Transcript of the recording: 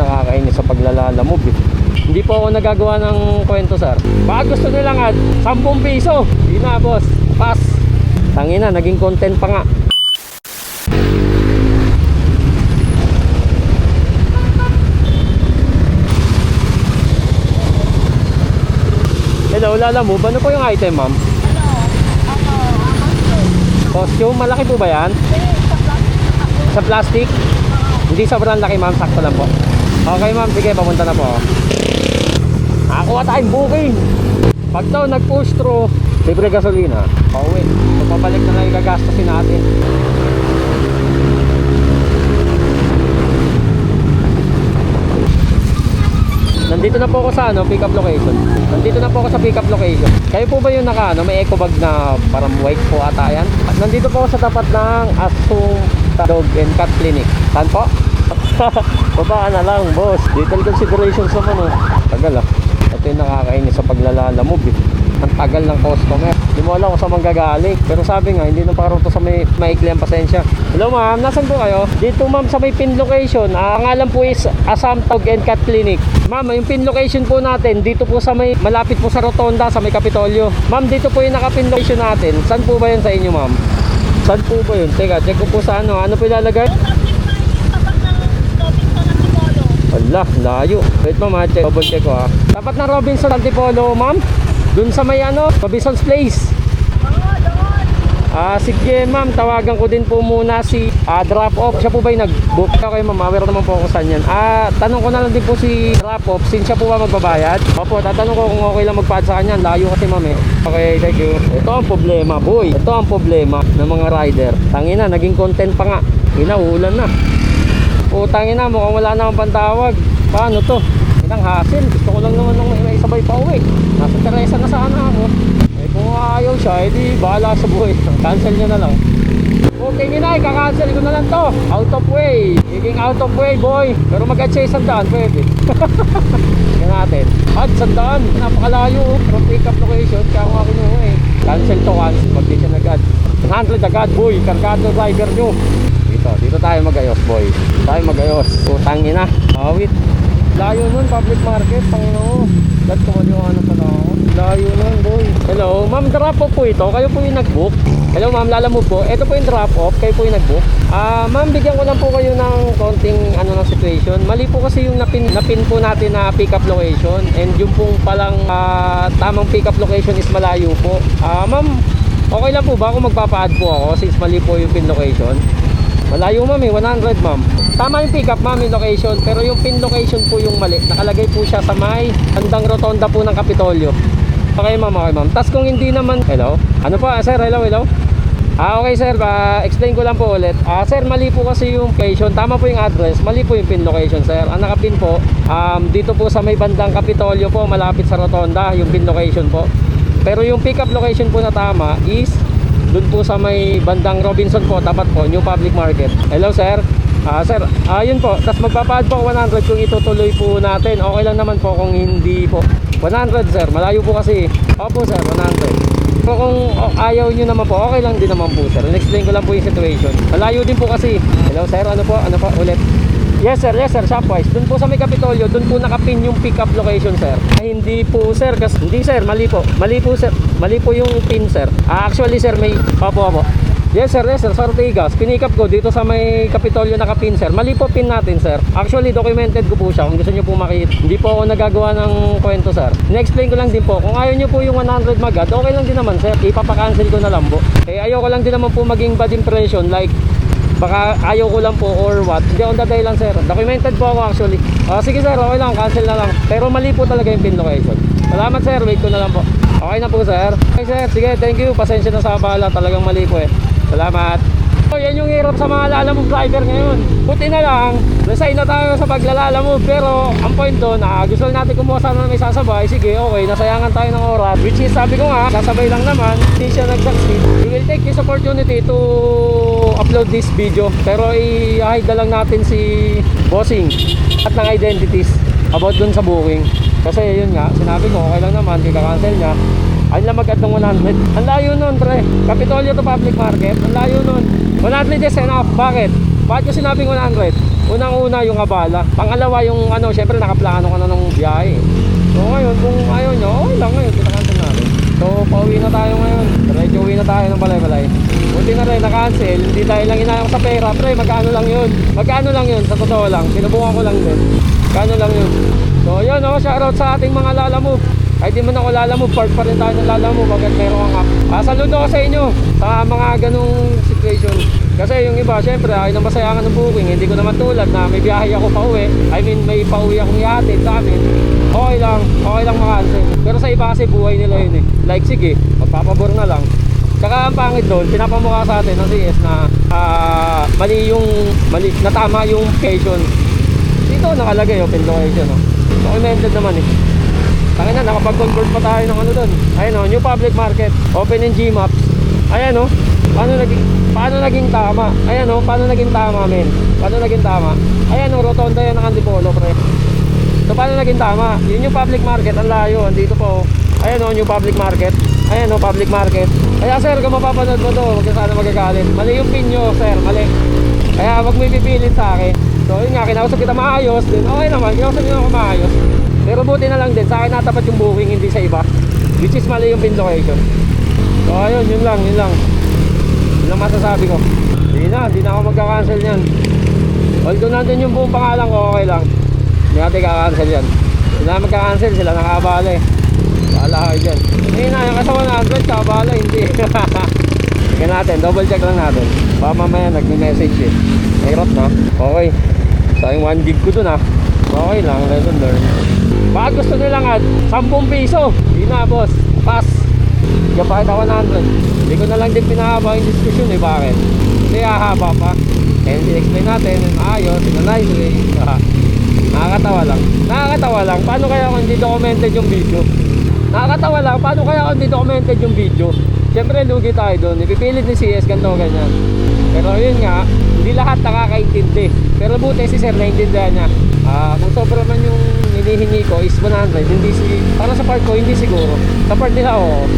nakakainis sa paglalalamove eh. Hindi po ako nagagawa ng kwento, sir. Baka gusto nilang 10 piso. Hindi na, boss. Pass. Tangina, naging content pa nga. Hello, lalamove. Ano po yung item, ma'am? Costume, malaki po ba yan? Sa plastic? Hindi sobrang laki, ma'am, sakto lang po. Okay, ma'am, sige, papunta na po. Nakakuha tayong booking. Pag daw nag-push through, libre gasolina, pauwi. So, pabalik na lang yung gagastosin natin. Nandito na po ako sa pick up location. Nandito na po ako sa pick up location. Kayo po ba yung may eco bag na parang white po ata yan? At nandito po ako sa tapat ng Asum Dog and Cat Clinic. Saan po? Babaan na lang, boss. Detail considerations naman Tagal Ito yung nakakainis sa paglalalamove eh. Ang tagal ng customer. Hindi mo alam kung saan manggagaling. Pero sabi nga, hindi na paruto sa maikli ang pasensya. Hello ma'am, nasan po kayo? Dito ma'am sa may pin location. Pangalan po is Asam Dog and Cat Clinic. Ma'am, yung pin location po natin, dito po sa may, malapit po sa Rotonda, sa may Kapitolyo. Ma'am, dito po yung naka-pin location natin. Saan po ba yun sa inyo ma'am? Saan po ba yun? Teka, check ko po sa ano po ilalagay? Wala, layo. Wait ma'am, check. Double check ko Tapat ng Robinson Antipolo, ma'am. Dun sa may Robinson's Place. Sige ma'am, tawagan ko din po muna si drop off. Siya po ba yung nag-book? Okay ma'am, aware naman po ako saan yan. Tanong ko na lang din po si drop off, since siya po ba magbabayad? Opo, tatanong ko kung okay lang magpahad sa kanya. Layo kasi ma'am Okay, thank you. Ito ang problema, boy. Ito ang problema ng mga rider. Tangina, naging content pa nga. Ulan na. Tangina, mukhang wala na akong pantawag. Paano to? Inang hassle. Gusto ko lang naman nung may sabay pa uwi. Nasa Teresa na sana ako. Kung ayaw siya, edi bahala sa buhay. Cancel nyo na lang. Okay nina, kakancel ko na lang to. Out of way. Higing out of way, boy. Pero mag-adjust sandaan, pwede. Tingnan natin. Sandaan. Napakalayo from pick up location. Kaya ako kinuha Cancel to, cancel. Mag-adjust agad. 100 agad, boy. Kargado driver nyo. Dito tayo mag-ayos, boy. Tayo mag-ayos. Tangin na. Awit. Layo nun, public market. Tangin ako. Dad, kumaliwangan pa na ako. Layo nun, boy. Hello, ma'am, drop off po ito. Kayo po yung nag-book. Hello, ma'am, lalamove po. Ito po yung drop off. Kayo po yung nag-book. Ma'am, bigyan ko lang po kayo ng konting ng situation. Mali po kasi yung napin po natin na pick up location. And yung pong palang tamang pick up location is malayo po. Ma'am, okay lang po ba kung magpapa-add po ako since mali po yung pin location? Malayo ma'am 100 ma'am. Tama yung pick up ma'am yung location, pero yung pin location po yung mali. Nakalagay po siya sa may handang rotonda po ng Kapitolyo. Okay ma'am, okay ma'am. Tas kung hindi naman, hello? Ano po sir, hello? Okay sir, explain ko lang po ulit. Sir, mali po kasi yung location. Tama po yung address, mali po yung pin location sir. Ang nakapin po, dito po sa may bandang Kapitolyo po, malapit sa rotonda, yung pin location po. Pero yung pick up location po na tama is doon po sa may bandang Robinson po, tapat po, New Public Market. Hello sir. Sir, yun po. Tapos magpapahad po 100 kung itutuloy po natin. Okay lang naman po kung hindi po. 100 sir, malayo po kasi. Opo sir, 100. So kung ayaw nyo naman po, okay lang din naman po sir. Explain ko lang po yung situation. Malayo din po kasi. Hello sir, ano po ulit? Yes sir, Shopwise. Doon po sa may Kapitolyo, doon po nakapin yung pick up location sir. Hindi po sir, kasi hindi sir, mali po. Mali po sir, mali po yung pin sir. Actually sir, may opo. Yes sir, sa Ortigas. Pinick up ko dito sa may Kapitolyo nakapin sir. Mali po pin natin sir. Actually documented ko po siya kung gusto niyo po makita. Hindi po ako nagagawa ng kwento sir. Na-explain ko lang din po. Kung ayaw niyo po yung 100 magad, okay lang din naman sir. Ipapakancel ko na lang po. Ayaw ko lang din naman po maging bad impression like baka ayaw ko lang po or what. Hindi ako dadahilan sir. Documented po ako actually. Sige sir, okay lang, cancel na lang. Pero mali po talaga yung pin location. Salamat sir, wait ko na lang po. Okay na po sir. Okay sir, sige, thank you. Pasensya na sa abala, talagang mali po Salamat. Yan yung hirap sa mga lalamove driver ngayon. Buti na lang, resign na tayo sa paglalalamove. Pero ang point doon, gusto natin kumuha sana na may sasabay. Sige, okay, nasayangan tayo ng oras. Which is, sabi ko nga, sasabay lang naman. Hindi siya nag-succeed. We will take this opportunity to upload this video. Pero i-hide na lang natin si Bossing at ng identities about dun sa booking. Kasi yun nga, sinabi ko, okay lang naman, kika-cancel niya. Ayun lang mag-add ng 100. Ang layo nun, pre. Kapitolyo to public market. Ang layo nun. 100 is enough. Bakit? Bakit ko sinabing 100? Unang-una yung abala. Pangalawa yung ano, syempre nakaplano ka na ng biyahe. So ngayon, kung ayaw nyo, okay lang ngayon, pinakancel natin. So pauwi na tayo ngayon. Diretso uwi na tayo ng balay-balay. Buti na rin, na-cancel. Hindi dahil lang inayang sa pera. Pre, magkano lang yun? Magkano lang yun? Sa totoo lang. Sinubukan ko lang din. Magkano lang yun? So yun, oh, shoutout sa ating mga lalamove. Kahit di man ako lalamove, part pa rin tayo ng lalamove. Agad meron kang app. Saludo ko sa inyo sa mga ganung situation. Kasi yung iba, syempre, ay nang masayangan ng booking. Hindi ko naman tulad na may biyahe ako pa uwi. I mean, may pauwi akong ihatid sa amin. Okay lang makancel. Pero sa iba kasi buhay nila yun eh. Like, sige, magpapabor na lang. Tsaka ang pangit doon, pinapamukha sa atin ng CS na mali, natama yung location. Dito nakalagay, open location. Oh. Documented naman eh. Tangin na, nakapag-convert pa tayo ng ano doon. Ayun o, new public market, open in Gmaps. Ayan o, paano naging tama? Ayan o, paano naging tama, men? Paano naging tama? Ayan o, rotonda yan ng Antipolo, pre. So paano naging tama? Yun yung public market, ang layo, andito po. Ayan o, new public market. Ayan o, public market. Kaya sir, kung mapapanood mo to, huwag ka sana magagalit. Mali yung pin nyo, sir, mali. Kaya wag mo ipipilit sa akin. So yun nga, kinausap kita maayos din. Okay naman, kinausap nyo ako maayos. Pero buti na lang din, sa akin natapat yung booking, hindi sa iba. Which is mali yung pin location. So ayun, yun lang. Yun lang masasabi ko. Hindi na ako magka-cancel yan. Although nandun yung buong pangalan ko, okay lang. Hindi natin kaka-cancel yan. Sila magka-cancel, sila nakabala eh. Bahala kayo dyan. Hindi na, yung kasawa na 100, kabala, hindi. Tingnan natin, double check lang natin. Baka mamaya nag-message eh. Hirap na. Okay. So yung 1 gig ko dun ah. Okay lang, lesson learned. Baka gusto nilang at 10 piso. Hindi na boss, pass. Hindi pa kita 100. Hindi ko na lang din pinahaba yung discussion eh. Bakit? Hindi hahaba pa. And explain natin yung ayos, in a nice way. Nakakatawa lang. Paano kaya kung hindi documented yung video? Nakakatawa lang. Paano kaya kung hindi documented yung video? Siyempre lugi tayo doon. Ipipilit ni CS ganito ganyan. Pero yun nga, hindi lahat nakakaintindi. Pero buti si sir naintindihan niya. Kung sobra man yung hinihingi ko is 100. Para sa part ko, hindi siguro. Sa part nila, oo.